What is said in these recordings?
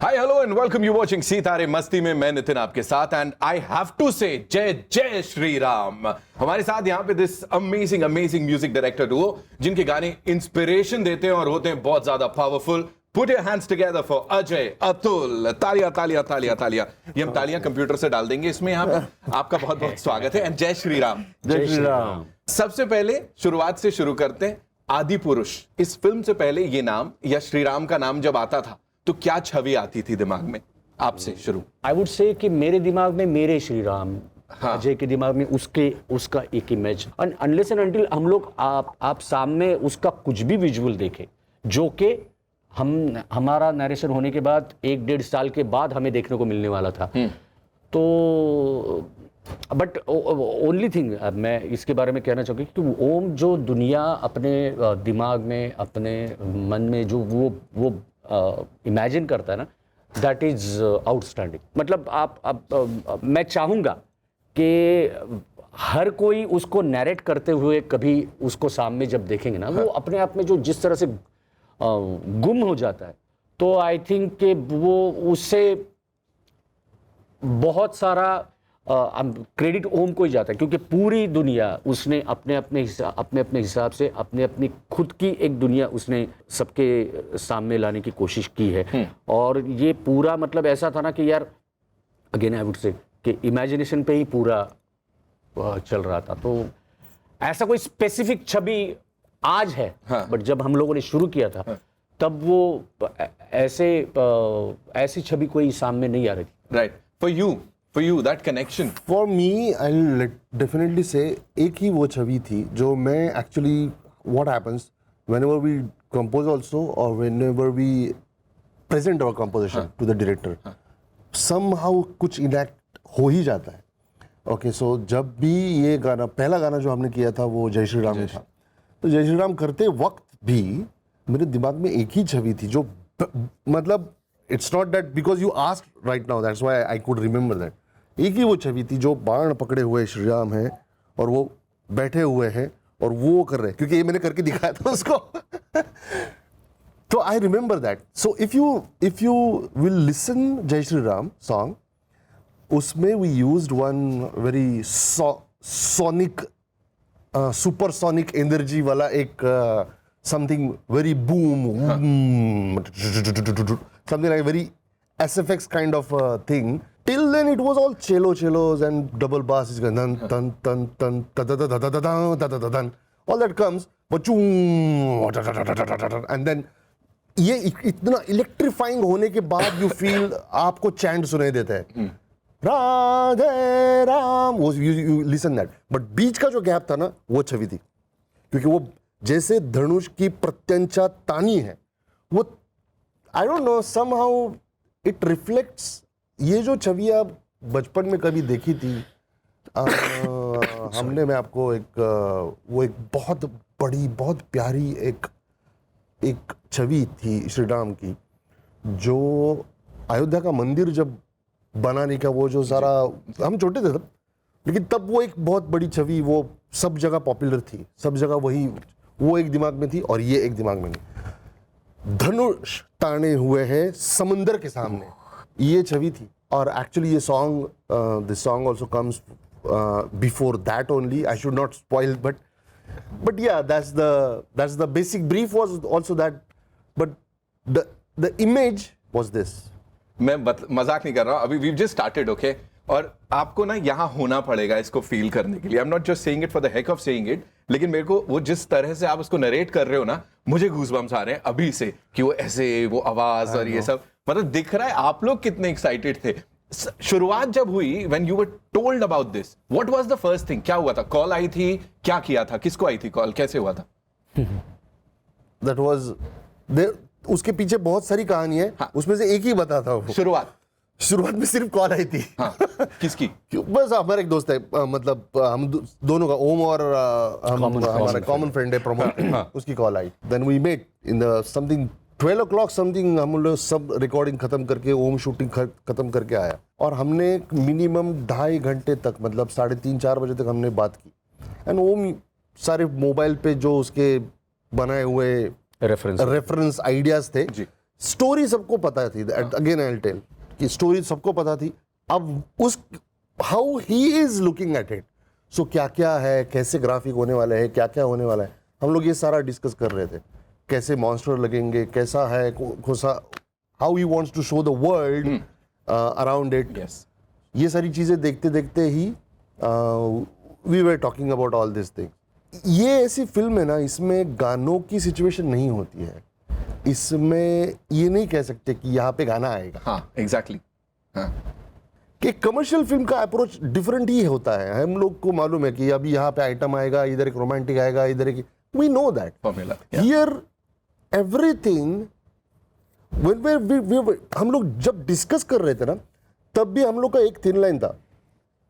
Hi hello and welcome you watching सितारे मस्ती में। मैं नितिन आपके साथ एंड आई हैव टू से जय जय श्री राम। हमारे साथ यहाँ पे this amazing music director Duo जिनके गाने इंस्पिरेशन देते हैं और होते हैं बहुत ज्यादा powerful. Put your hands together for Ajay Atul. तालियां तालियां तालियां तालियां। ये हम तालियां कंप्यूटर से डाल देंगे इसमें। यहाँ पे आपका बहुत बहुत स्वागत है एंड जय श्री राम। जय श्री राम। सबसे पहले शुरुआत से शुरू करते हैं। आदि पुरुष इस फिल्म से पहले ये नाम या श्री राम का नाम जब आता था तो क्या छवि आती थी दिमाग में? आपसे शुरू। आई वुड से कि मेरे दिमाग में मेरे श्री राम, हाँ। अजय के दिमाग में उसका एक इमेज। अनलेस एंड अनटिल हम लोग आप सामने उसका कुछ भी विजुअल देखे जो कि हमारा नरेशन होने के बाद 1-1.5 साल के बाद हमें देखने को मिलने वाला था। तो बट ओनली थिंग मैं इसके बारे में कहना चाहूँगी कि ओम जो दुनिया अपने दिमाग में, अपने मन में जो वो इमेजिन करता है ना, दैट इज आउटस्टैंडिंग। मतलब आप मैं चाहूँगा कि हर कोई उसको नैरेट करते हुए कभी उसको सामने जब देखेंगे ना, वो अपने आप में जो जिस तरह से गुम हो जाता है, तो आई थिंक कि वो उससे बहुत सारा क्रेडिट ओम को ही जाता है, क्योंकि पूरी दुनिया उसने अपने अपने हिसाब से अपनी खुद की एक दुनिया उसने सबके सामने लाने की कोशिश की है। और ये पूरा मतलब ऐसा था ना कि यार, अगेन आई वुड से कि इमेजिनेशन पे ही पूरा चल रहा था। तो ऐसा कोई स्पेसिफिक छवि आज है, हाँ। बट जब हम लोगों ने शुरू किया था, हाँ। तब वो ऐसी छवि कोई सामने नहीं आ रही थी। Right. For you, that connection. For me, I'll definitely say एक ही वो छवि थी जो मैं actually what happens whenever we compose also or whenever we present our composition to the director, somehow कुछ enact हो ही जाता है। Okay, so जब भी ये गाना, पहला गाना जो हमने किया था वो जय श्री राम में था, तो जय श्री राम करते वक्त भी मेरे दिमाग में एक ही छवि थी जो मतलब it's not that because you asked right now, that's why I could remember that. एक ही वो छवि थी जो बाण पकड़े हुए श्री राम हैं और वो बैठे हुए हैं और वो कर रहे हैं, क्योंकि ये मैंने करके दिखाया था उसको। तो I remember that. So if you will listen Jai Shri Ram song, उसमें we used one very sonic supersonic energy वाला एक something very boom, something like very SFX kind of thing. Till then it was all cellos and double bass is going dun dun dun dun da da da da da da da da da da. All that comes, but and then ये इतना electrifying होने के बाद you feel आपको chant सुनाई देता है, राधे राम, वो you listen that. But बीच का जो गैप था ना, वो छवि थी, क्योंकि वो जैसे धनुष की प्रत्यंचा तानी है, वो I don't know, somehow it reflects ये जो छवि आप बचपन में कभी देखी थी। हमने, मैं आपको वो एक बहुत बड़ी, बहुत प्यारी एक छवि थी श्री राम की, जो अयोध्या का मंदिर जब बनाने का वो जो सारा, हम छोटे थे तब, लेकिन तब वो एक बहुत बड़ी छवि, वो सब जगह पॉपुलर थी, सब जगह वही, वो एक दिमाग में थी और ये एक दिमाग में नहीं। धनुष ताने हुए हैं समुंदर के सामने, ये छवि थी। और एक्चुअली ये song, this song also comes before that only. I should not spoil, but yeah that's the basic brief was also that, but the image was this. मैं मजाक नहीं कर रहा हूं, अभी वी जस्ट स्टार्टेड, ओके? और आपको ना यहाँ होना पड़ेगा इसको फील करने के लिए। आई am not just saying it for the heck of saying it, लेकिन मेरे को वो जिस तरह से आप उसको नरेट कर रहे हो ना, मुझे गूज़बम्स आ रहे हैं अभी से कि वो ऐसे, वो आवाज और ये सब, मतलब दिख रहा है आप लोग कितने एक्साइटेड थे। शुरुआत जब हुई, when you were told about this, what was the first thing? क्या हुआ था? कॉल आई थी? क्या किया था? किसको आई थी कॉल? कैसे हुआ था? दैट वाज देयर, उसके पीछे बहुत सारी कहानी है। हाँ। उसमें से एक ही बताता हूँ। शुरुआत में सिर्फ कॉल आई थी। हाँ। किसकी? बस हमारे एक दोस्त है, मतलब हम दोनों का, ओम और हमारा कॉमन फ्रेंड है प्रमोद, उसकी कॉल आई। Then we met in the something 12 o'clock something, हम लोग सब रिकॉर्डिंग खत्म करके, ओम शूटिंग खत्म करके आया, और हमने मिनिमम 2.5 घंटे तक, मतलब 3:30-4 बजे तक हमने बात की। एंड ओम सारे मोबाइल पे जो उसके बनाए हुए रेफरेंस आइडियाज थे, स्टोरी सबको पता थी, अगेन आई विल टेल कि स्टोरी सबको पता थी। अब उस how he is looking at it, so क्या क्या है, कैसे ग्राफिक होने वाला है, क्या क्या होने वाला है, हम लोग ये सारा डिस्कस कर रहे थे। कैसे मॉन्स्टर लगेंगे, कैसा है, how he wants to show the world around it. ये सारी चीजें देखते देखते ही we were talking about all this thing. ये ऐसी फिल्म है ना, इसमें गानों की सिचुएशन नहीं होती है, इसमें ये नहीं कह सकते कि यहाँ पे गाना आएगा। हाँ एग्जैक्टली हाँ कि कमर्शियल फिल्म का अप्रोच डिफरेंट ही होता है। हम लोग को मालूम है कि अभी यहाँ पे आइटम आएगा, इधर एक रोमांटिक आएगा, इधर एक, we know that formula. Here everything हम लोग जब डिस्कस कर रहे थे ना, तब भी हम लोग का एक थिन लाइन था,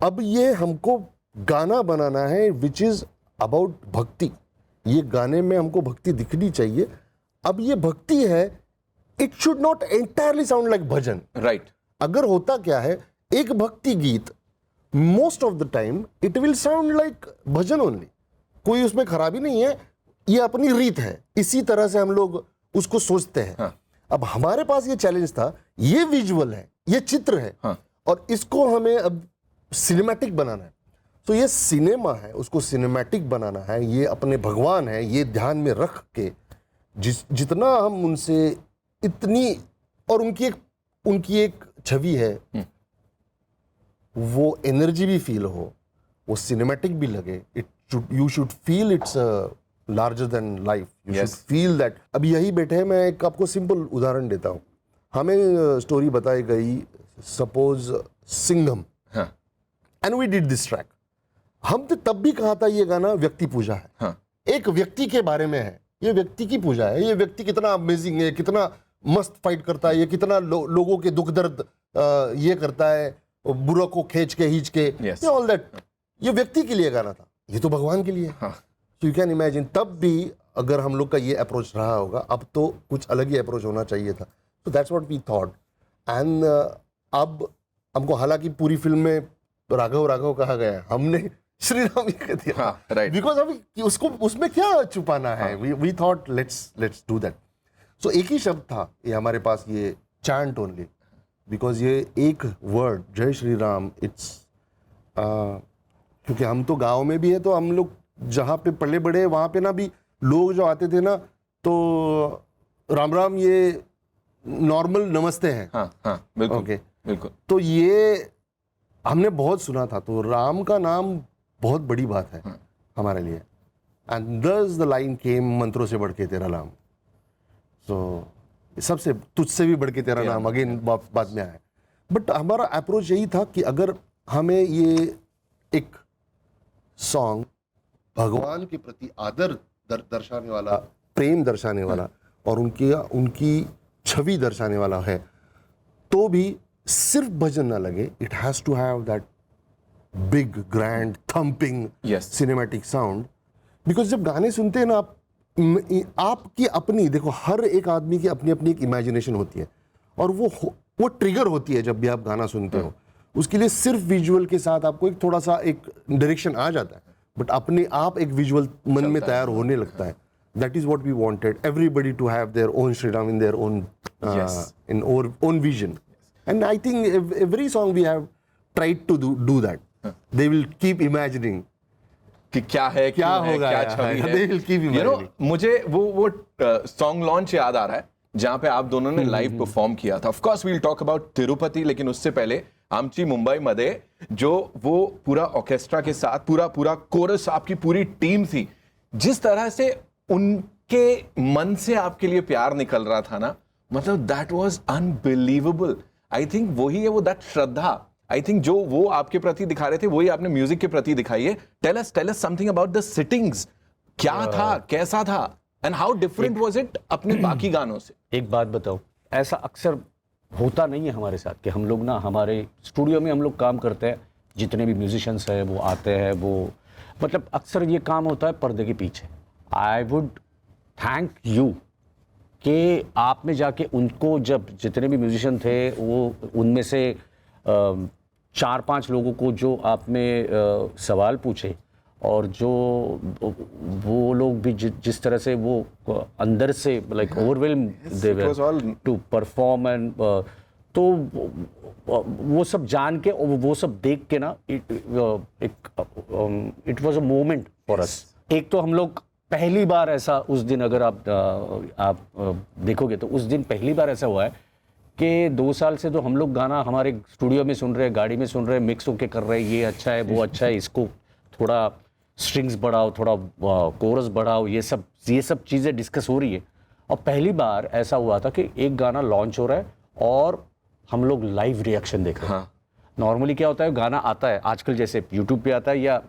अब ये हमको गाना बनाना है विच इज अबाउट भक्ति, ये गाने में हमको भक्ति दिखनी चाहिए। अब ये भक्ति है, it should not entirely sound like bhajan. Right. अगर होता क्या है, एक भक्ति गीत most of the time it will sound like bhajan only, कोई उसमें खराबी नहीं है, ये अपनी रीत है, इसी तरह से हम लोग उसको सोचते हैं। हाँ। अब हमारे पास ये चैलेंज था, ये विजुअल है, ये चित्र है, हाँ। और इसको हमें अब सिनेमैटिक बनाना है। तो ये सिनेमा है, उसको सिनेमैटिक बनाना है, ये अपने भगवान है, ये ध्यान में रख के जितना हम उनसे इतनी, और उनकी एक छवि है, वो एनर्जी भी फील हो, वो सिनेमैटिक भी लगे, you should feel it's larger than life, you should feel that. अभी यही बैठे हैं, मैं एक आपको सिंपल उदाहरण देता हूँ। हमें स्टोरी बताई गई, suppose Singham, and we did this track. हमने तब भी कहा था ये गाना व्यक्ति पूजा है। हाँ। एक व्यक्ति के बारे में है, ये व्यक्ति की पूजा है, ये व्यक्ति कितना अमेजिंग है, कितना मस्त फाइट करता है, ये कितना लोगों के दुख दर्द ये करता है, बुरा को खींच के हीच के, Yes. ऑल दैट, ये व्यक्ति के लिए गाना था, ये तो भगवान के लिए। सो यू कैन इमेजिन, तब भी अगर हम लोग का ये अप्रोच रहा होगा, अब तो कुछ अलग ही अप्रोच होना चाहिए था। So that's what we thought. And अब हमको, हालांकि पूरी फिल्म में राघव राघव कहा गया है, हमने श्री राम ही कह दिया। हाँ, right. बिकॉज अभी उसको उसमें क्या छुपाना है, we thought let's do that. So एक ही शब्द था ये हमारे पास, ये चैंट ओनली, बिकॉज ये एक वर्ड जय श्री राम, इट्स क्योंकि हम तो गांव में भी है, तो हम लोग जहाँ पे पले बड़े, वहाँ पे ना भी लोग जो आते थे ना, तो राम राम ये नॉर्मल नमस्ते हैं। हाँ हाँ बिल्कुल। ओके, बिल्कुल। तो ये हमने बहुत सुना था, तो राम का नाम बहुत बड़ी बात है हमारे लिए। एंड दस द लाइन केम, मंत्रों से बढ़ के तेरा नाम, सो सबसे तुझसे भी बढ़ के तेरा नाम, अगेन बाद में आया। बट हमारा अप्रोच यही था कि अगर हमें ये एक सॉन्ग भगवान के प्रति आदर दर्शाने वाला, प्रेम दर्शाने वाला, और उनकी छवि दर्शाने वाला है, तो भी सिर्फ भजन ना लगे, it has to have that big grand thumping cinematic sound. Because जब गाने सुनते हैं ना आपकी अपनी, देखो हर एक आदमी की अपनी अपनी एक इमेजिनेशन होती है, और वो ट्रिगर होती है जब भी आप गाना सुनते हो। उसके लिए सिर्फ विजुअल के साथ आपको एक थोड़ा सा एक डायरेक्शन आ जाता है, बट अपने आप एक विजुअल मन में तैयार होने लगता है। That is what we wanted, everybody to have their own Shri Ram in their own vision. And I think every song we have tried to do that. They will keep imagining कि क्या है, क्या होगा, क्या छवि है। They will keep You know, imagining. मुझे वो song launch याद आ रहा है जहां पे आप दोनों ने लाइव परफॉर्म किया था। Of course we will talk about Tirupati, लेकिन उससे पहले आमची मुंबई मध्ये जो वो पूरा ऑर्केस्ट्रा के साथ पूरा कोरस, आपकी पूरी टीम थी, जिस तरह से उनके मन से आपके लिए प्यार निकल रहा था ना, मतलब that was unbelievable. I think वही है वो दैट श्रद्धा, आई थिंक जो वो आपके प्रति दिखा रहे थे, वही आपने म्यूजिक के प्रति दिखाई है। Tell us something about the sittings, क्या था, कैसा था, and how different was it अपने बाकी गानों से। एक बात बताओ, ऐसा अक्सर होता नहीं है हमारे साथ कि हम लोग ना, हमारे स्टूडियो में हम लोग काम करते हैं, जितने भी म्यूजिशियंस हैं वो आते हैं, वो मतलब अक्सर ये काम होता है पर्दे के पीछे। आई वुड थैंक यू कि आप में जाके उनको, जब जितने भी म्यूजिशियन थे वो उनमें से 4-5 लोगों को जो आपने सवाल पूछे, और जो वो लोग भी जिस तरह से वो अंदर से like overwhelm they it was all- to perform and तो वो सब जान के और वो सब देख के ना it was a moment for us. एक तो हम लोग पहली बार ऐसा उस दिन अगर आप देखोगे तो उस दिन पहली बार ऐसा हुआ है कि 2 साल से तो हम लोग गाना हमारे स्टूडियो में सुन रहे हैं, गाड़ी में सुन रहे हैं, मिक्स होके कर रहे हैं, ये अच्छा है वो अच्छा है, इसको थोड़ा स्ट्रिंग्स बढ़ाओ, थोड़ा कोरस बढ़ाओ, ये सब चीज़ें डिस्कस हो रही है। और पहली बार ऐसा हुआ था कि एक गाना लॉन्च हो रहा है और हम लोग लाइव रिएक्शन देख रहे हैं। नॉर्मली क्या होता है, गाना आता है आजकल जैसे यूट्यूब पे आता है या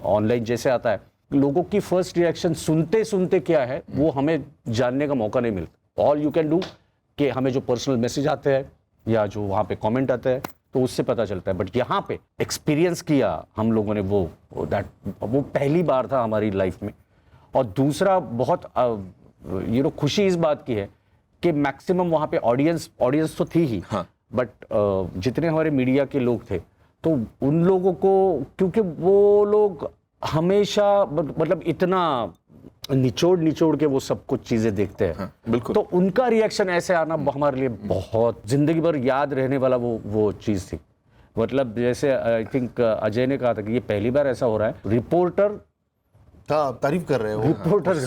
ऑनलाइन जैसे आता है, लोगों की फर्स्ट रिएक्शन सुनते सुनते क्या है वो हमें जानने का मौका नहीं मिलता। ऑल यू कैन डू कि हमें जो पर्सनल मैसेज आते हैं या जो वहाँ पे कमेंट आते हैं तो उससे पता चलता है। बट यहाँ पे एक्सपीरियंस किया हम लोगों ने वो पहली बार था हमारी लाइफ में। और दूसरा बहुत खुशी इस बात की है कि मैक्सिमम वहाँ पे ऑडियंस तो थी ही, बट जितने हमारे मीडिया के लोग थे तो उन लोगों को, क्योंकि वो लोग हमेशा मतलब इतना निचोड़ के वो सब कुछ चीजें देखते हैं, बिल्कुल। तो उनका रिएक्शन ऐसे आना हमारे लिए बहुत जिंदगी भर याद रहने वाला वो चीज थी। मतलब जैसे आई थिंक अजय ने कहा था कि ये पहली बार ऐसा हो रहा है, रिपोर्टर तारीफ कर रहे हो, रिपोर्टर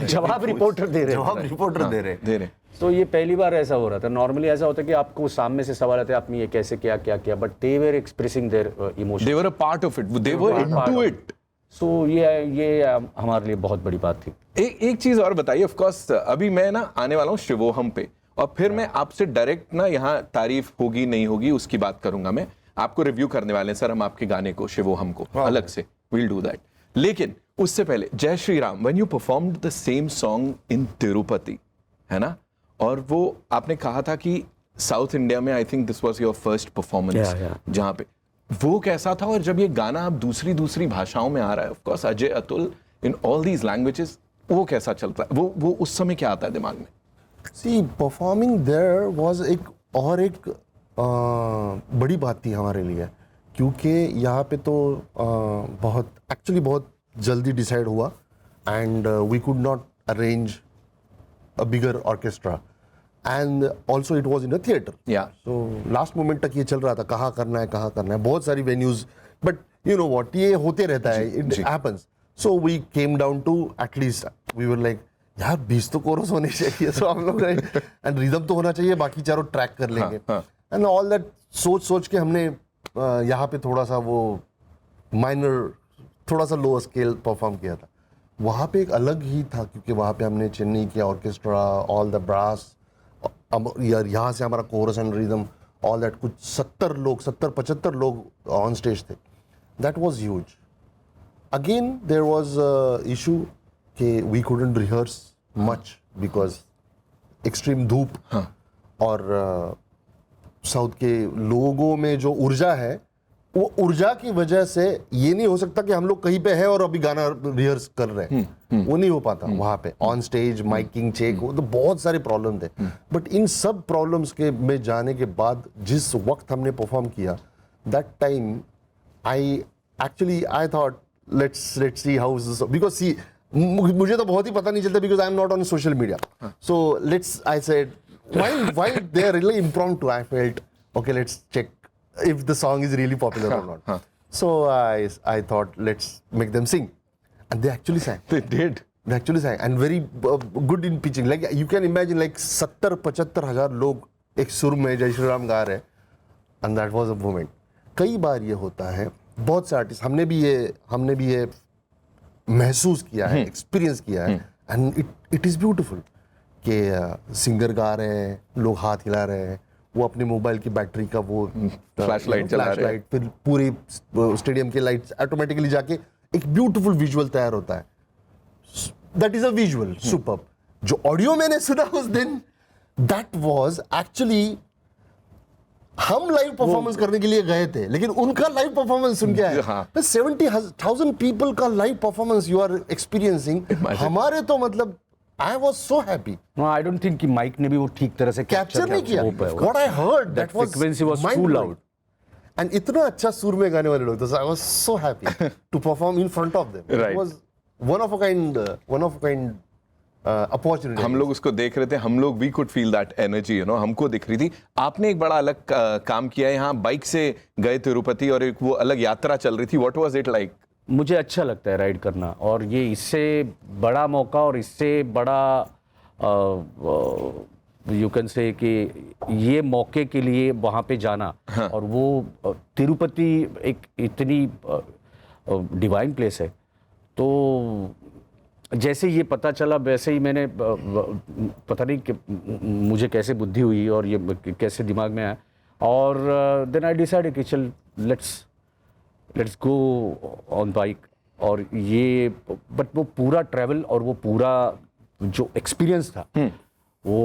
जवाब रिपोर्टर दे रहे जवाब रिपोर्टर दे रहे। तो ये पहली बार ऐसा हो रहा था। नॉर्मली ऐसा होता है कि आपको सामने से सवाल आते हैं आपने ये कैसे किया, but they were expressing their emotion, they were a part of it, they were into it. So ये हमारे लिए बहुत बड़ी बात थी। एक चीज और बताइए, ऑफ कोर्स अभी मैं ना आने वाला हूँ शिवोहम पे, और फिर मैं आपसे डायरेक्ट ना यहाँ तारीफ होगी नहीं होगी उसकी बात करूंगा। मैं आपको रिव्यू करने वाले हैं सर हम आपके गाने को, शिवोहम को अलग से, विल डू दैट। लेकिन उससे पहले जय Shri Ram, when you performed the same song in Tirupati, है ना, और वो आपने कहा था कि साउथ इंडिया में I think this was your first performance, जहाँ पे वो कैसा था? और जब ये गाना अब दूसरी भाषाओं में आ रहा है, of course Ajay Atul in all these languages, वो कैसा चलता है? वो उस समय क्या आता है दिमाग में? सी परफॉर्मिंग देयर वाज एक बड़ी बात थी हमारे लिए, क्योंकि यहाँ पे तो बहुत जल्दी डिसाइड हुआ and we could not arrange a bigger orchestra and also it was in a theater, so last moment तक ये चल रहा था कहाँ करना है, बहुत सारी venues, but you know what, ये होते रहता है, it happens, so we came down to at least we were like यार 20 तो कोरस होने चाहिए, so हम लोग and rhythm तो होना चाहिए, बाकी चारों ट्रैक कर लेंगे, and all that सोच के हमने यहाँ पे थोड़ा सा वो माइनर, थोड़ा सा लो स्केल परफॉर्म किया था। वहाँ पे एक अलग ही था क्योंकि वहाँ पे हमने चेन्नई के ऑर्केस्ट्रा, ऑल द ब्रास, यहाँ से हमारा chorus and rhythm, all that, कुछ 70-75 लोग ऑन स्टेज थे। That was huge. Again there was issue कि we couldn't rehearse much because extreme धूप, और साउथ के लोगों में जो ऊर्जा है, वो ऊर्जा की वजह से ये नहीं हो सकता कि हम लोग कहीं पे है और अभी गाना रिहर्स कर रहे हैं, वो नहीं हो पाता वहाँ पे ऑन स्टेज, माइकिंग चेक, वो तो बहुत सारे प्रॉब्लम थे। बट इन सब प्रॉब्लम्स के में जाने के बाद जिस वक्त हमने परफॉर्म किया, that time I thought let's see how, because see मुझे तो बहुत ही पता नहीं चलता because I am not on social media, so let's I said why they are really impromptu, I felt okay let's check if the song is really popular or not. So I thought let's make them sing, and they actually sang. They did. They actually sang and very good in pitching. Like you can imagine, like 70-75 हजार लोग एक सुर में जय श्री राम गा रहे, and that was a moment. कई बार ये होता है, बहुत से आर्टिस्ट हमने भी ये महसूस किया है, एक्सपीरियंस किया है, and it is beautiful कि सिंगर गा रहे हैं, लोग हाथ हिला रहे हैं, वो अपने मोबाइल की बैटरी का वो फ्लैशलाइट चला रहे हैं, फिर पूरी स्टेडियम की लाइट्स ऑटोमेटिकली जाके एक ब्यूटीफुल विजुअल तैयार होता है। That is a visual superb. जो ऑडियो मैंने सुना उस दिन, दैट वाज एक्चुअली, हम लाइव परफॉर्मेंस करने के लिए गए थे, लेकिन उनका लाइव परफॉर्मेंस सुन के आए। 70,000 पीपल का live performance you are experiencing, हमारे तो मतलब I was so happy. No, I don't think कि माइक ने भी वो ठीक तरह से कैप्चर नहीं किया। What I heard, that was frequency was too loud. And इतना अच्छा सुर में गाने वाले लोग थे, I was so happy to perform in front of them. Right. It was one of a kind opportunity. हम लोग उसको देख रहे थे, हम लोग we could feel that energy, you know, हमको दिख रही थी. आपने एक बड़ा अलग काम किया है यहाँ, बाइक से गए तिरुपति और एक वो अलग यात्रा चल रही थी. What was it like? मुझे अच्छा लगता है राइड करना, और ये इससे बड़ा मौका और इससे बड़ा यू कैन से कि ये मौके के लिए वहाँ पे जाना. हाँ. और वो तिरुपति एक इतनी डिवाइन प्लेस है. तो जैसे ये पता चला वैसे ही मैंने पता नहीं कि मुझे कैसे बुद्धि हुई और ये कैसे दिमाग में आया, और देन आई डिसाइडेड कि चल लेट्स गो ऑन बाइक. और ये बट वो पूरा ट्रैवल और वो पूरा जो एक्सपीरियंस था वो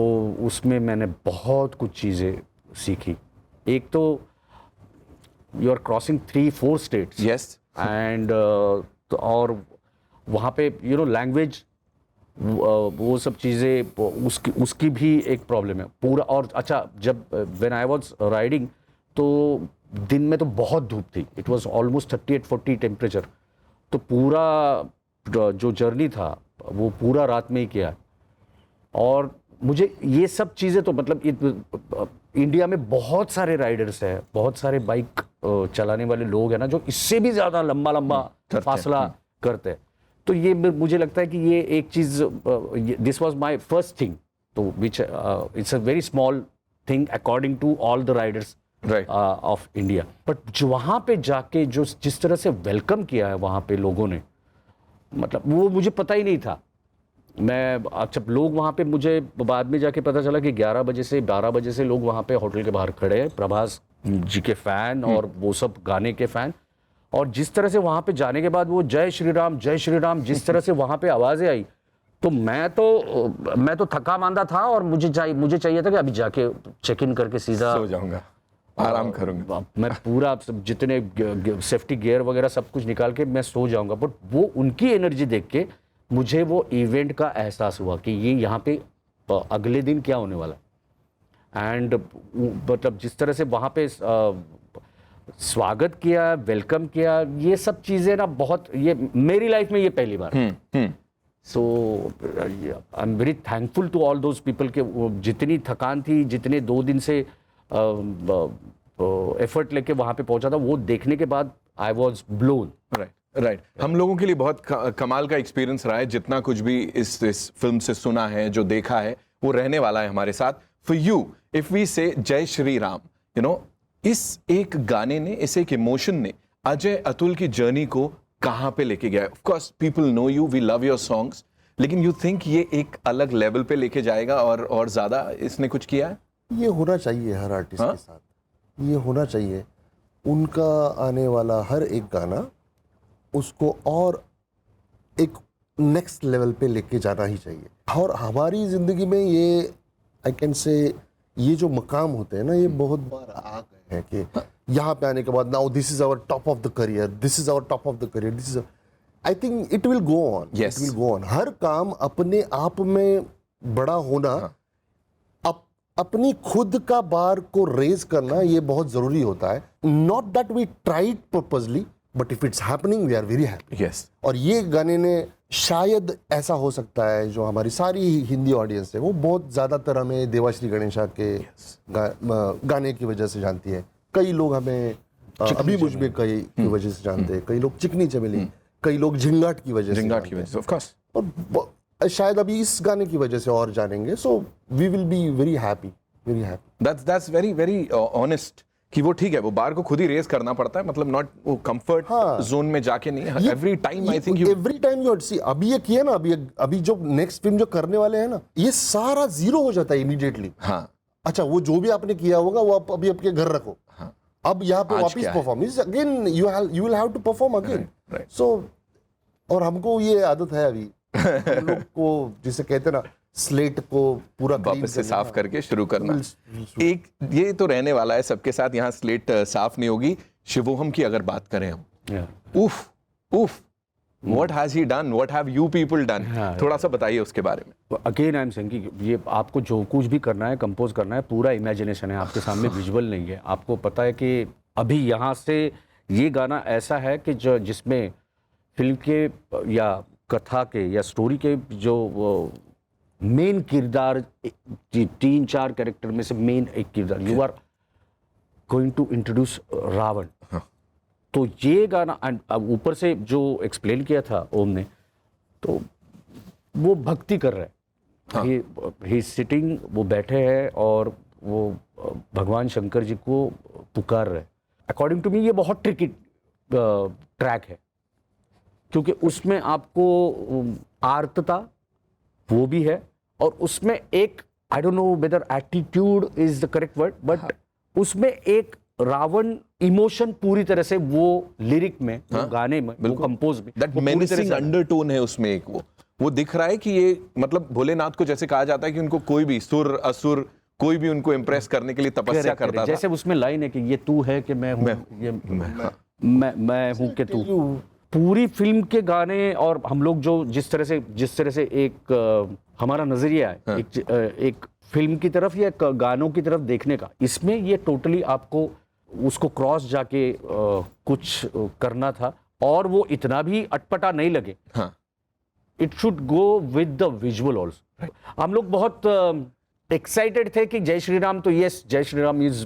उसमें मैंने बहुत कुछ चीज़ें सीखी. एक तो you are crossing 3-4 states. Yes. And और वहाँ पे यू नो लैंग्वेज वो सब चीज़ें उसकी भी एक प्रॉब्लम है पूरा. और अच्छा, जब व्हेन आई वाज राइडिंग तो दिन में तो बहुत धूप थी. It was almost 38-40 temperature. तो पूरा जो जर्नी था वो पूरा रात में ही किया. और मुझे ये सब चीज़ें तो मतलब इंडिया में बहुत सारे राइडर्स हैं, बहुत सारे बाइक चलाने वाले लोग हैं ना, जो इससे भी ज़्यादा लंबा फासला करते हैं. तो ये मुझे लगता है कि ये एक चीज़, this was my first thing, तो which it's a very small thing according to all the riders of India. But जो वहाँ पे जाके जो जिस तरह से वेलकम किया है वहाँ पे लोगों ने, मतलब वो मुझे पता ही नहीं था. मैं अच्छा, लोग वहाँ पे, मुझे बाद में जाके पता चला कि 11 बजे से 12 बजे से लोग वहाँ पे होटल के बाहर खड़े हैं, प्रभास जी के फ़ैन और वो सब गाने के फ़ैन. और जिस तरह से वहाँ पे जाने के बाद वो जय श्री राम जिस तरह से वहाँ पे आवाज़ें आई, तो मैं तो थका मांदा था और मुझे चाहिए था कि अभी जाके चेक इन करके सीधा सो जाऊंगा, आराम करूंगा. मैं पूरा जितने सेफ्टी गियर वगैरह सब कुछ निकाल के मैं सो जाऊंगा. बट वो उनकी एनर्जी देख के मुझे वो इवेंट का एहसास हुआ कि ये यहाँ पे अगले दिन क्या होने वाला है. एंड मतलब जिस तरह से वहाँ पे स्वागत किया, वेलकम किया, ये सब चीज़ें ना बहुत, ये मेरी लाइफ में ये पहली बार. So I am very thankful to all those people के जितनी थकान थी, जितने 2 दिन से एफर्ट लेके वहाँ पे पहुँचा था, वो देखने के बाद आई वॉज ब्लोन. राइट. हम लोगों के लिए बहुत कमाल का एक्सपीरियंस रहा है. जितना कुछ भी इस फिल्म से सुना है, जो देखा है, वो रहने वाला है हमारे साथ. फॉर यू, इफ वी से जय श्री राम, यू नो, इस एक गाने ने, इस एक इमोशन ने अजय अतुल की जर्नी को कहाँ पे लेके गया? Of course people know you, we love your songs, लेकिन यू थिंक ये एक अलग लेवल पे लेके जाएगा और ज्यादा इसने कुछ किया है? ये होना चाहिए हर आर्टिस्ट के साथ, ये होना चाहिए. उनका आने वाला हर एक गाना उसको और एक नेक्स्ट लेवल पे लेके जाना ही चाहिए. और हमारी ज़िंदगी में ये आई कैन से ये जो मकाम होते हैं ना, ये बहुत बार आ गए हैं कि यहाँ पे आने के बाद now this is our top of the career, this is our top of the career, this is, I think it will go on, it will go on. हर काम अपने आप में बड़ा होना, अपनी खुद का बार को रेज करना, ये बहुत जरूरी होता है. Not that we tried purposely, but if it's happening we are very happy. और ये गाने ने शायद ऐसा हो सकता है, जो हमारी सारी हिंदी ऑडियंस है वो बहुत ज़्यादातर हमें देवाश्री गणेशा के गाने की वजह से जानती है. कई लोग हमें अभी मुझ में कई की वजह से जानते हैं, कई लोग चिकनी चमेली, कई लोग झिंगाट की वजह से, ऑफ कोर्स, और शायद अभी इस गाने की वजह से और जानेंगे. So we will be very happy, very happy. That's very very honest कि वो ठीक है, वो बार को खुद ही रेस करना पड़ता है, मतलब नॉट वो कंफर्ट जोन में जाके नहीं. Every time I think every time you see, अभी ये किया ना, अभी जो नेक्स्ट फिल्म जो करने वाले हैं ना, ये सारा जीरो हो जाता है इमीडिएटली. हाँ, अच्छा, वो जो भी आपने किया होगा वो आप अभी आपके घर रखो. हाँ. अब यहाँ पे वापस perform again, you will have to perform again. So और हमको ये आदत है अभी हम लोग को, जिसे कहते हैं ना, स्लेट को पूरा वापस से साफ करके शुरू करना. एक ये तो रहने वाला है सबके साथ, यहाँ स्लेट साफ नहीं होगी. शिवोहम की अगर बात करें हम, उफ, what has he done, what have you people done? थोड़ा सा बताइए उसके बारे में. अगेन आई एम सेइंग कि ये आपको जो कुछ भी करना है, कंपोज करना है, पूरा इमेजिनेशन है, आपके सामने विजुअल नहीं है. आपको पता है कि अभी यहाँ से ये गाना ऐसा है कि जो जिसमें फिल्म के या कथा के या स्टोरी के जो मेन किरदार 3-4 कैरेक्टर में से मेन एक किरदार, you are going to introduce Ravan. तो ये गाना अब ऊपर से जो एक्सप्लेन किया था ओम ने, तो वो भक्ति कर रहे हैं, ही सिटिंग, वो बैठे हैं और वो भगवान शंकर जी को पुकार रहे हैं। अकॉर्डिंग टू मी ये बहुत ट्रिकी ट्रैक है, क्योंकि उसमें आपको आर्तता वो भी है, और उसमें एक, I don't know whether attitude is the correct word, but उसमें एक रावण इमोशन पूरी तरह से वो लिरिक में, वो गाने में, वो कंपोज में, दैट वो पूरी तरह मेनिसिंग से अंडरटोन है उसमें एक, वो दिख रहा है कि ये मतलब भोलेनाथ को जैसे कहा जाता है कि उनको कोई भी सुर असुर कोई भी उनको इम्प्रेस करने के लिए तपस्या Correct, करता correct. था। जैसे उसमें लाइन है कि ये तू है कि मैं हूँ, ये मैं हूँ कि तू। पूरी फिल्म के गाने, और हम लोग जो जिस तरह से एक हमारा नजरिया है एक फिल्म की तरफ या गानों की तरफ देखने का, इसमें ये टोटली आपको उसको क्रॉस जाके कुछ करना था, और वो इतना भी अटपटा नहीं लगे। It should go with the visual also. हम लोग बहुत एक्साइटेड थे कि जय श्री राम, तो यस जय श्री राम इज,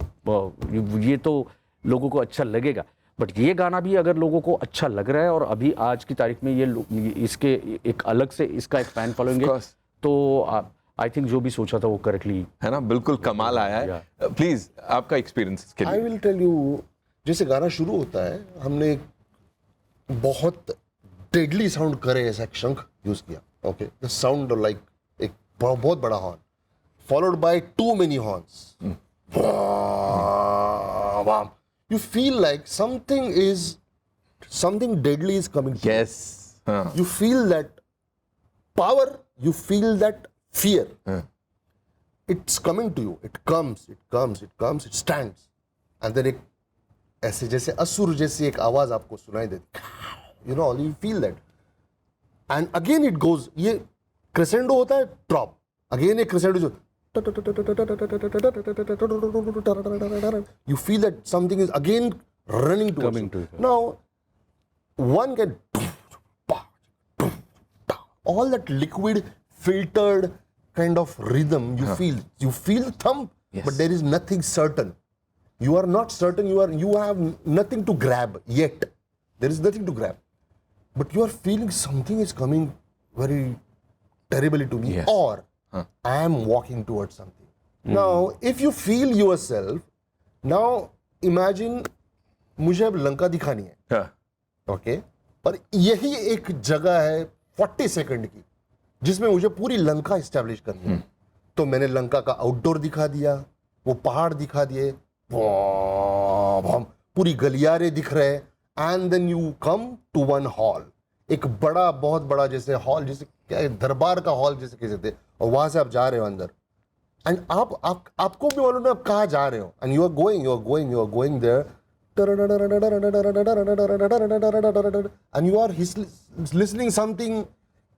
ये तो लोगों को अच्छा लगेगा, बट ये गाना भी अगर लोगों को अच्छा लग रहा है, और अभी आज की तारीख में ये इसके एक अलग से इसका एक फैन फॉलोइंग है, तो आई थिंक जो भी सोचा था वो करेक्टली है ना, बिल्कुल कमाल आया है। प्लीज आपका एक्सपीरियंस इसके लिए। आई विल टेल यू, जैसे गाना शुरू होता है, हमने एक बहुत डेडली साउंड करे ऐसा एक शंख यूज किया, ओके, द साउंड लाइक एक बहुत बड़ा horn, followed by too many horns. You feel like something deadly is coming to Yes. you. You feel that power, you feel that fear. It's coming to you. It comes, it stands. And then एक ऐसे जैसे असुर जैसी एक आवाज आपको सुनाई देती, you know, you feel that. And again it goes, ये crescendo होता है, drop. Again एक crescendo जो you feel that something is again running towards you. Now one can all that liquid filtered kind of rhythm you feel the thump, but there is nothing certain. You are not certain, you have nothing to grab yet. There is nothing to grab, but you are feeling something is coming very terribly to me, or I am walking towards something. Now, if you feel yourself, now imagine मुझे अब लंका दिखानी है, okay, और यही एक जगह है 40 second की जिसमें मुझे पूरी लंका एस्टैब्लिश करनी है। तो मैंने लंका का आउटडोर दिखा दिया, वो पहाड़ दिखा दिए, पूरी गलियारे दिख रहे, and then you come to one hall, एक बड़ा, बहुत बड़ा जैसे हॉल, जैसे क्या दरबार का हॉल जैसे कह सकते, और वहां से आप जा रहे हो अंदर, एंड आपको भी मालूम है आप कहाँ जा रहे हो, and you are going there, and you are listening something,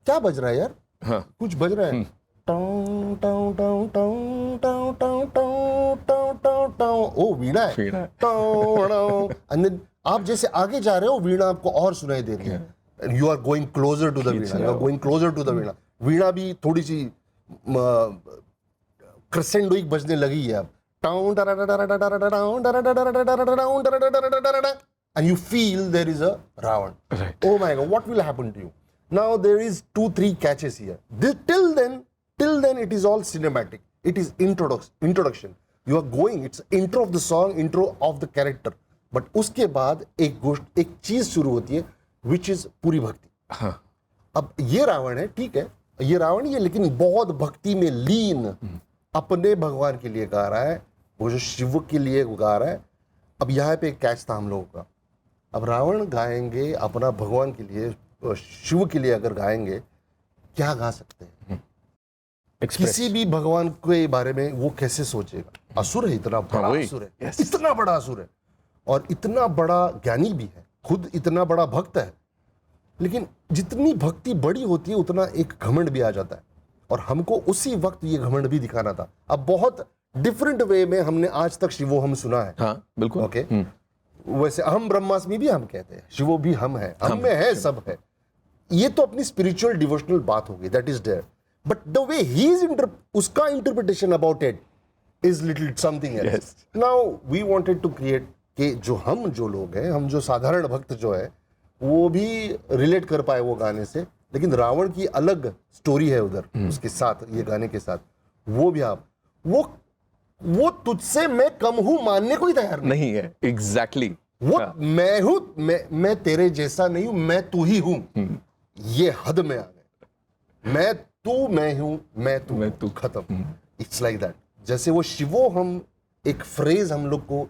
क्या बज रहा है यार, कुछ बज रहा है, ओ वीणा है, एंड देन आप जैसे आगे जा रहे हो वीणा आपको और सुनाई दे रही है, you are going closer to the veena, you are going closer to the veena, वीणा भी थोड़ी सी क्रेसेंडोइक बजने लगी है अब, and you feel there is a Ravan. Right. Oh my God, what will happen to you? Now there is 2-3 catches here. Till then it is all cinematic. It is introduction. You are going, it's intro of the song, intro of the character. But उसके बाद एक चीज शुरू होती है, which is पूरी भक्ति. अब ये रावण है, ठीक है, ये रावण ही है, लेकिन बहुत भक्ति में लीन, अपने भगवान के लिए गा रहा है, वो जो शिव के लिए गा रहा है. अब यहाँ पे एक कैच था हम लोगों का. अब रावण गाएंगे अपना भगवान के लिए, शिव के लिए अगर गाएंगे, क्या गा सकते हैं? किसी भी भगवान के बारे में वो कैसे सोचेगा? असुर है, इतना बड़ा असुर है, इतना बड़ा असुर है, और इतना बड़ा ज्ञानी भी है, खुद इतना बड़ा भक्त है. लेकिन जितनी भक्ति बड़ी होती है उतना एक घमंड भी आ जाता है, और हमको उसी वक्त ये घमंड भी दिखाना था. अब बहुत डिफरेंट वे में हमने आज तक शिवोहम सुना है. हाँ, बिल्कुल. ओके, वैसे अहम ब्रह्मास्मि भी हम कहते हैं, शिवो भी हम है, हम में है, सब है। ये तो अपनी स्पिरिचुअल डिवोशनल बात होगी, that is there, but the way he is उसका interpretation about it is little something else. Now we wanted to create कि जो लोग हैं, हम जो साधारण भक्त जो है वो भी रिलेट कर पाए वो गाने से, लेकिन रावण की अलग स्टोरी है उधर उसके साथ, ये गाने के साथ, वो भी आप वो तुझसे मैं कम हूं मानने को ही तैयार नहीं है। एग्जैक्टली वो मैं हूं, मैं तेरे जैसा नहीं हूं, मैं तू ही हूं, ये हद में आ गए। मैं हूं, मैं तू खत्म। It's like that. जैसे वो शिवो हम एक फ्रेज हम लोग को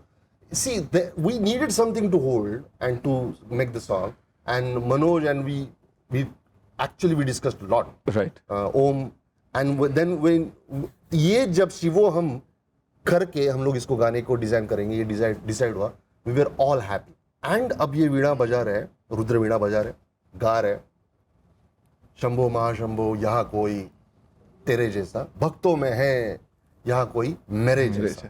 see we needed something to hold and to make the song, and Manoj and we discussed a lot, right. Om, and then when ये जब शिवो हम करके हम लोग इसको गाने को डिजाइन करेंगे, ये डिसाइड हुआ, we were all happy। and अब ये वीणा बजा रहे, रुद्र वीणा बजा रहे, गा रहे, शंभो महाशंभो यहाँ कोई तेरे जैसा, भक्तों में है यहाँ कोई मेरे जैसा।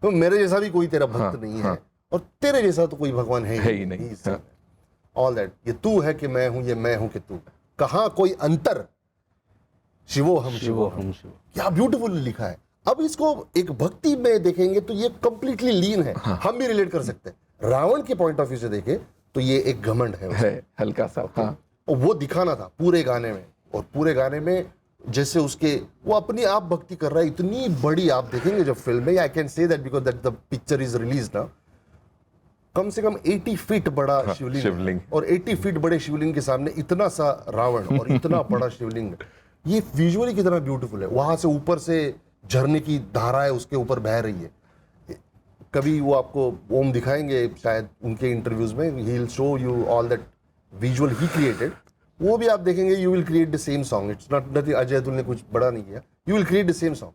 तो मेरे जैसा भी कोई तेरा भक्त नहीं है, और तेरे जैसा तो कोई भगवान है ही नहीं। ऑल दैट, ये तू है कि मैं हूं, ये मैं हूं कि तू, कहां कोई अंतर, शिवो हम शिवो हम। क्या ब्यूटीफुल लिखा है। अब इसको एक भक्ति में देखेंगे तो ये कंप्लीटली लीन है, हम भी रिलेट कर सकते हैं। रावण के पॉइंट ऑफ व्यू से देखे तो ये एक घमंड है हल्का सा। और वो दिखाना था पूरे गाने में, और पूरे गाने में जैसे उसके वो अपनी आप भक्ति कर रहा है, इतनी बड़ी, आप देखेंगे जब फिल्म में, I can say that because that the picture is release ना, कम से कम 80 फीट बड़ा शिवलिंग, और 80 फीट बड़े शिवलिंग के सामने इतना सा रावण और इतना बड़ा शिवलिंग, ये विजुअली कितना ब्यूटीफुल है। वहां से ऊपर से झरने की धाराएं उसके ऊपर बह रही है। कभी वो आपको ओम दिखाएंगे शायद उनके इंटरव्यूज में, he will show you all that visual he created. वो भी आप देखेंगे, you will create the same song. It's not that Ajay Atul ने कुछ बड़ा नहीं किया, you will create the same song.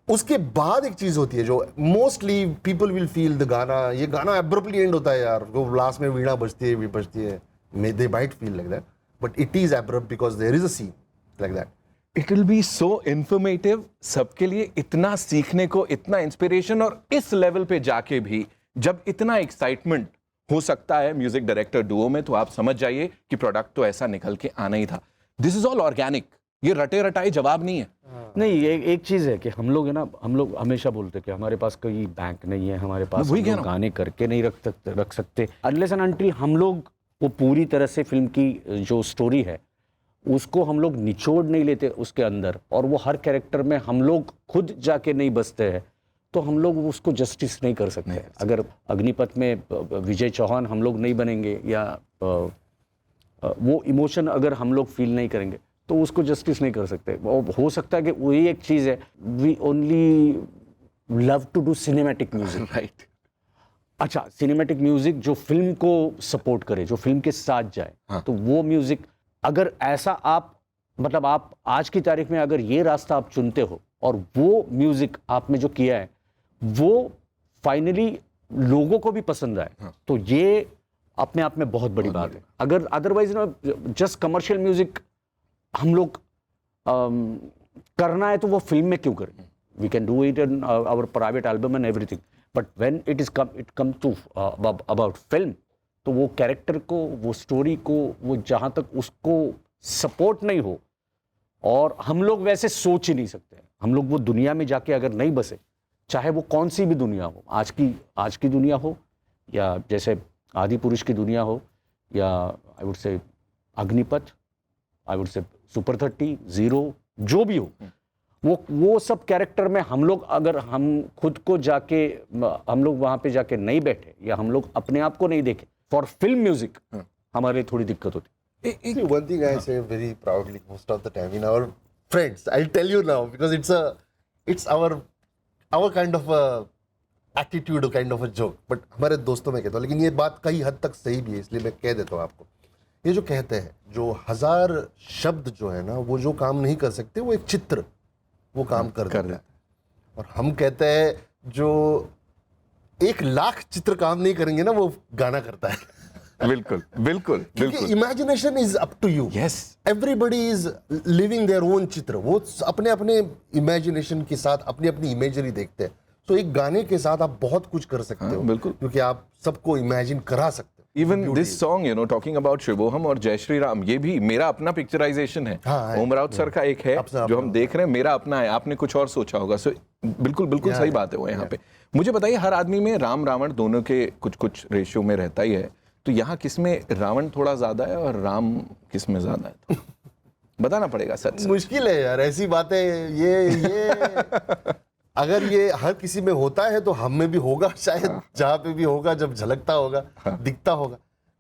उसके बाद एक चीज होती है जो mostly people will feel the गाना, ये गाना एब्रप्टली एंड होता है यार, वो लास्ट में वीणा बजती है, may they might feel like that, but it is abrupt because there is a scene like that. It will be so informative, सबके लिए इतना सीखने को, इतना इंस्पिरेशन, और इस लेवल पे जाके भी जब इतना एक्साइटमेंट हो सकता है म्यूजिक डायरेक्टर डुओ में, तो आप समझ जाइए कि प्रोडक्ट तो ऐसा निकल के आना ही था। दिस इज ऑल ऑर्गेनिक, ये रटे रटाए जवाब नहीं है। नहीं, एक चीज है कि हम लोग है ना, हम लोग हमेशा बोलते हैं कि हमारे पास कोई बैंक नहीं है, हमारे पास हम लोग गाने करके नहीं रख सकते अनलेस एंड अनटिल हम लोग वो पूरी तरह से फिल्म की जो स्टोरी है उसको हम लोग निचोड़ नहीं लेते उसके अंदर, और वो हर कैरेक्टर में हम लोग खुद जाके नहीं बसते हैं, तो हम लोग उसको जस्टिस नहीं कर सकते। अगर अग्निपथ में विजय चौहान हम लोग नहीं बनेंगे, या वो इमोशन अगर हम लोग फील नहीं करेंगे, तो उसको जस्टिस नहीं कर सकते। हो सकता है कि वही एक चीज़ है, we only love to do cinematic music, right. अच्छा, सिनेमैटिक म्यूजिक जो फिल्म को सपोर्ट करे, जो फिल्म के साथ जाए, तो वो म्यूजिक अगर ऐसा आप मतलब आप आज की तारीख में अगर ये रास्ता आप चुनते हो और वो म्यूजिक आप में जो किया है वो फाइनली लोगों को भी पसंद आए, तो ये अपने आप में बहुत बड़ी बात है। अगर अदरवाइज ना जस्ट कमर्शियल म्यूजिक हम लोग करना है तो वो फिल्म में क्यों करें? We can do it in our private album and everything, but when it come to about film, तो वो कैरेक्टर को, वो स्टोरी को, वो जहाँ तक उसको सपोर्ट नहीं हो, और हम लोग वैसे सोच ही नहीं सकते। हम लोग वो दुनिया में जाके अगर नहीं बसे, चाहे वो कौन सी भी दुनिया हो, आज की दुनिया हो, या जैसे आदि पुरुष की दुनिया हो, या I would say Agnipath, I would say super 30, zero, जो भी हो, वो सब कैरेक्टर में हम लोग अगर हम खुद को जाके हम लोग वहाँ पे जाके नहीं बैठे, या हम लोग अपने आप को नहीं देखे फॉर फिल्म म्यूजिक, हमारे लिए थोड़ी दिक्कत होती। See, one thing I say very proudly most of the time in our friends, I'll tell you now because it's our kind of a attitude, kind of a joke, but हमारे दोस्तों में कहता हूँ, लेकिन ये बात कई हद तक सही भी है, इसलिए मैं कह देता हूँ आपको। ये जो कहते हैं, जो 1000 शब्द जो है ना, वो जो काम नहीं कर सकते, वो एक चित्र वो काम कर देता है। और हम कहते हैं जो 1,00,000 चित्र काम नहीं करेंगे ना, वो गाना करता है। बिल्कुल बिल्कुल बिल्कुल। Imagination is up to you. Yes, everybody is living their own चित्र। वो अपने अपने इमेजिनेशन के साथ अपनी अपनी इमेजरी देखते हैं। सो एक गाने के साथ आप बहुत कुछ कर सकते हो, बिल्कुल। क्योंकि आप सबको इमेजिन करा सकते हो। Even this song you know talking about Shivoham और जय श्री राम, ये भी मेरा अपना पिक्चराइजेशन है। हाँ, ओम राउत सर का एक है अपना- जो हम देख रहे हैं, मेरा अपना है, आपने कुछ और सोचा होगा। सो बिल्कुल बिल्कुल सही बात है वो यहाँ पे। मुझे बताइए, हर आदमी में राम रावण दोनों के कुछ कुछ रेशियो में रहता ही है, तो यहाँ किसमें रावण थोड़ा ज्यादा है और राम किसमें ज्यादा है? तो बताना पड़ेगा सच। मुश्किल है यार ऐसी बातें, ये अगर ये हर किसी में होता है तो हम में भी होगा शायद, जहाँ पे भी होगा, जब झलकता होगा, दिखता होगा।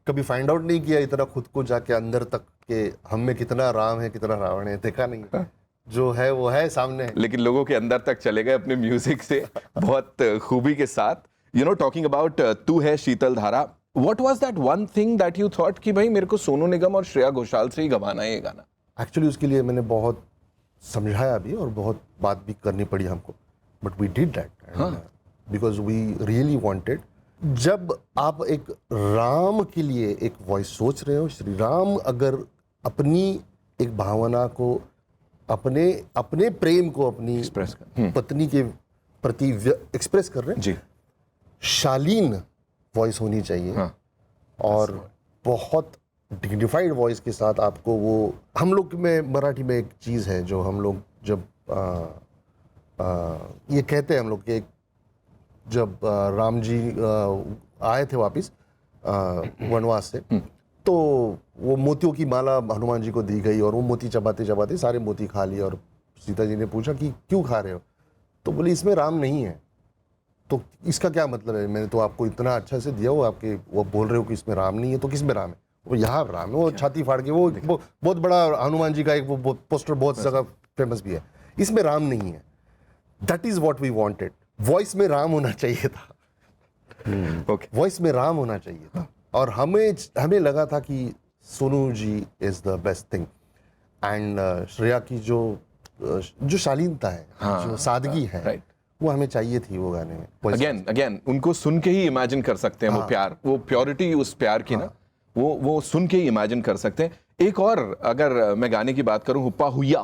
कभी फाइंड आउट नहीं किया इतना खुद को जाके अंदर तक के हम में कितना राम है कितना रावण है, देखा नहीं। जो है वो है सामने है। लेकिन लोगों के अंदर तक चले गए अपने म्यूजिक से बहुत खूबी के साथ। यू नो टॉकिंग अबाउट तू है शीतल धारा, what was that one thing that you thought कि भाई मेरे को सोनू निगम और श्रेया घोषाल से ही गवाना है ये गाना? एक्चुअली उसके लिए मैंने बहुत समझाया भी और बहुत बात भी करनी पड़ी हमको, but we did that because we really wanted. जब आप एक राम के लिए एक वॉइस सोच रहे हो, श्री राम अगर अपनी एक भावना को, अपने प्रेम को अपनी एक्सप्रेस कर पत्नी के प्रति एक्सप्रेस कर रहे हैं, जी, शालीन वॉइस होनी चाहिए। हाँ। और बहुत डिग्निफाइड वॉइस के साथ आपको वो, हम लोग में मराठी में एक चीज़ है जो हम लोग जब ये कहते हैं हम लोग कि जब राम जी आए थे वापस वनवास से, तो वो मोतियों की माला हनुमान जी को दी गई और वो मोती चबाते चबाते सारे मोती खा लिए, और सीता जी ने पूछा कि क्यों खा रहे हो? तो बोले इसमें राम नहीं है। तो इसका क्या मतलब है? मैंने तो आपको इतना अच्छा से दिया, वो बोल रहे हो कि इसमें राम नहीं है, तो किस में राम है? वो यहाँ राम है। वो छाती फाड़ के वो बहुत बड़ा हनुमान जी का एक वो पोस्टर बहुत जगह फेमस भी है, इसमें राम नहीं है। That is what we wanted. Voice में राम होना चाहिए था, ओके, वॉइस में राम होना चाहिए था। और हमें लगा था कि Sonu ji is the best thing, and Shreya की जो शालीनता है, जो सादगी है, राइट, वो हमें चाहिए थी वो गाने में। अगेन उनको सुन के ही इमेजिन कर सकते हैं वो प्यार, वो प्योरिटी उस प्यार की ना, वो सुन के ही इमेजिन कर सकते हैं। एक और अगर मैं गाने की बात करूं, हुप्पा हुइया,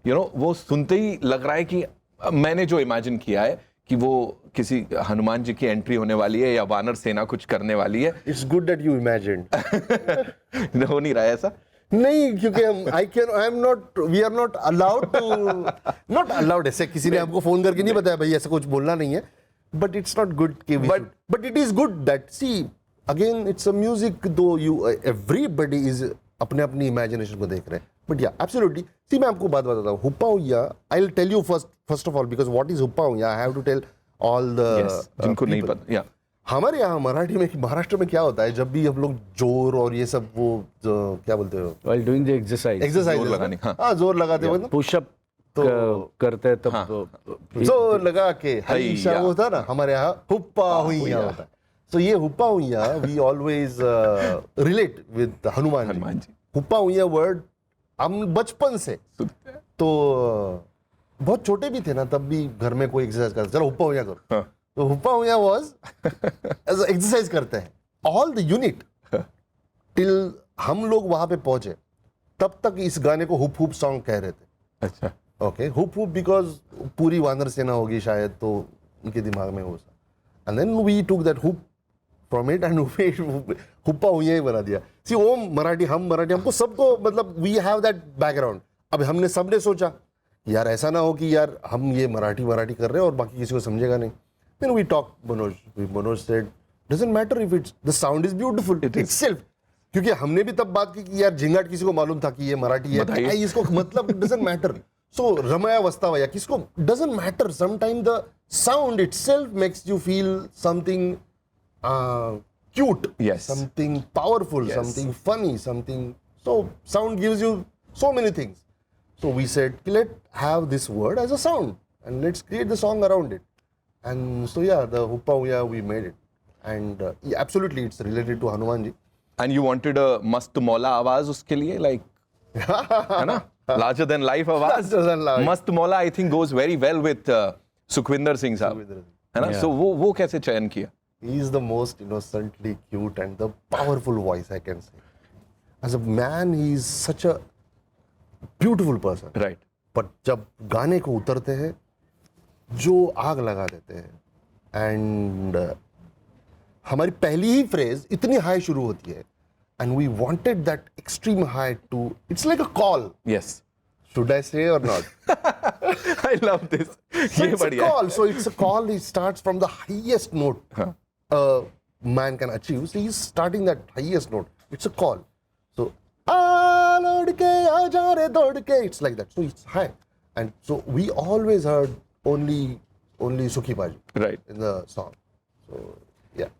यू नो वो सुनते ही लग रहा है कि मैंने जो इमेजिन किया है कि वो किसी हनुमान जी की एंट्री होने वाली है या वानर सेना कुछ करने वाली है। It's good that you imagine. हो नहीं रहा है ऐसा? नहीं, क्योंकि वी आर नॉट अलाउड ऐसे किसी ने हमको फोन करके नहीं बताया भाई ऐसा कुछ बोलना नहीं है, बट इट्स नॉट गुड कि but it is good that see again it's a music, though you everybody is अपनी इमेजिनेशन को देख रहे हैं। बट या एब्सोल्युटली, सी मैं आपको बात बताता हूँ, हुप्पा हुइया, I will tell you first of all, because what is हुप्पा हुइया, I have to tell all the जिनको नहीं पता। या हमारे यहाँ मराठी में, महाराष्ट्र में क्या होता है, जब भी हम लोग जोर और ये सब वो क्या बोलते हो, while doing the exercise exercise जोर लगाने, हाँ। हाँ जोर लगाते हैं, पुशअप करते हैं तब जोर लगा के हरीशा हैया। वो होता है ना, हमारे यहाँ हुप्पा हुइया होता है। So ये हुप्पा हुइया we always relate with Hanuman ji. हुप्पा हुइया वर्ड हम बचपन से, तो बहुत छोटे भी थे ना तब भी घर में कोई एक्सरसाइज करता, चलो हुप्पा हुइया करो, हाँ। तो हुप्पा हुइया वाज एक्सरसाइज करते हैं ऑल द यूनिट टिल हम लोग वहां पे पहुंचे, तब तक इस गाने को हुप हुप सॉन्ग कह रहे थे। अच्छा, ओके, हुप हुप बिकॉज पूरी वानर सेना होगी शायद, तो उनके दिमाग में वो सा, and then we took that hup from it and हुप्पा हुइया ही बना दिया। सी ओम मराठी, हम मराठी, हमको सबको मतलब वी हैव दैट बैकग्राउंड। अब हमने सबने सोचा यार ऐसा ना हो कि यार हम ये मराठी कर रहे हैं और बाकी किसी को समझेगा नहीं। Then we talked, Manoj said, doesn't matter if the sound is beautiful itself. क्योंकि हमने भी तब बात की कि यार झिंगाट किसी को मालूम था कि ये मराठी है, क्या इसको मतलब doesn't matter. So रमया वस्तावया किसको doesn't matter. Sometimes the sound itself makes you feel something cute, Yes. something powerful, Yes. something funny, something. So sound gives you so many things. So we said, let's have this word as a sound and let's create the song around it. And so yeah, the Huppा Huiya we made it, and yeah, absolutely it's related to Hanuman ji. and you wanted a मस्त मौला आवाज उसके लिए, like है ना, larger than life आवाज। Larger than life. मस्त मौला I think goes very well with Sukhvinder Singh साहब, है ना। Yeah. So वो कैसे चयन किया? He is the most innocently cute and the powerful voice I can say. As a man, he is such a beautiful person. Right. But जब गाने को उतरते हैं, जो आग लगा देते हैं एंड हमारी पहली ही फ्रेज इतनी हाई शुरू होती है and we wanted that extreme high too it's like a call yes should I say और नॉट आई लव दिस ये बढ़िया है। call. So it's a call. It starts from the highest note a man can achieve. So he's starting that highest note. It's a call. So lord ke aaja re dod ke. It's like that. So it's high, and so we always heard only Sukhi Baju Right. in the song. So yeah.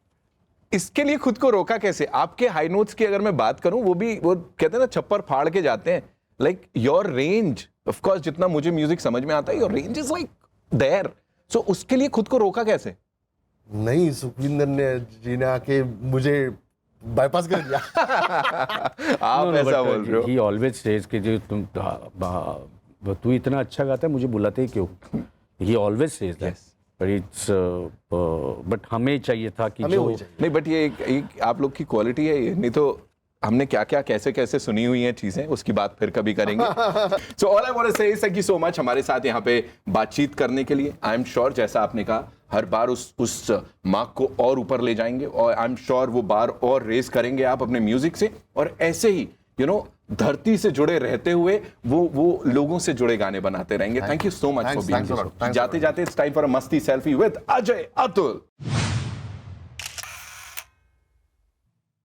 इसके लिए खुद को रोका कैसे? आपके high notes की अगर मैं बात करूं, वो कहते हैं ना छप्पर फाड़ के जाते हैं। Like your range, of course जितना मुझे म्यूजिक समझ में आता है, your range is like there. So उसके लिए खुद को रोका कैसे? नहीं, सुखविंदर जी ने आके मुझे बाईपास कर दिया। आप ऐसा बोल रहे हो? ही ऑलवेज सेज कि जो तू इतना अच्छा गाता है, मुझे बुलाते ही क्यों? ही always says that, but it's but हमें चाहिए था कि जो नहीं, बट ये एक आप लोग की क्वालिटी है ये, नहीं तो हमने क्या क्या कैसे कैसे सुनी हुई हैं चीजें, उसकी बात फिर कभी करेंगे। So all I want to say is thank you so much हमारे साथ यहाँ पे बातचीत करने के लिए। आई एम श्योर जैसा आपने कहा, हर बार उस मार्क को और ऊपर ले जाएंगे, और आई एम श्योर वो बार और रेस करेंगे आप अपने म्यूजिक से, और ऐसे ही धरती से जुड़े रहते हुए वो लोगों से जुड़े गाने बनाते रहेंगे। Thank you so much for being. जाते जाते इट्स टाइम फॉर अ मस्ती सेल्फी विद अजय अतुल।